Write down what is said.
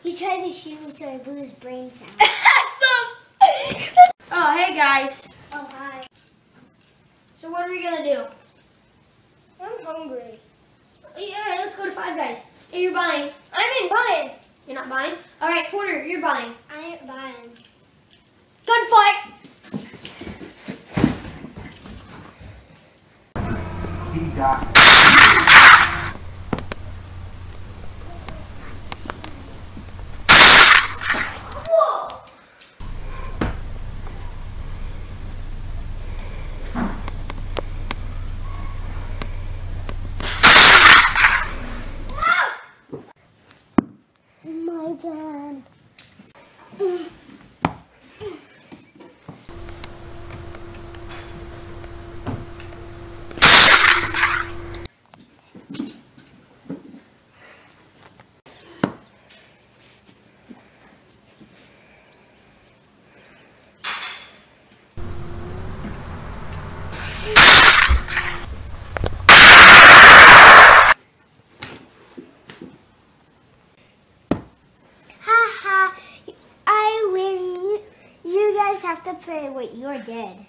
He tried to shoot me, so I blew his brains out. Oh, hey guys. Oh, hi. So what are we gonna do? I'm hungry. Yeah, let's go to Five Guys. Hey, you're buying. I ain't buying. You're not buying? All right, Porter, you're buying. I ain't buying. Gunfight! He got. My dad. I win. You guys have to play with your dad.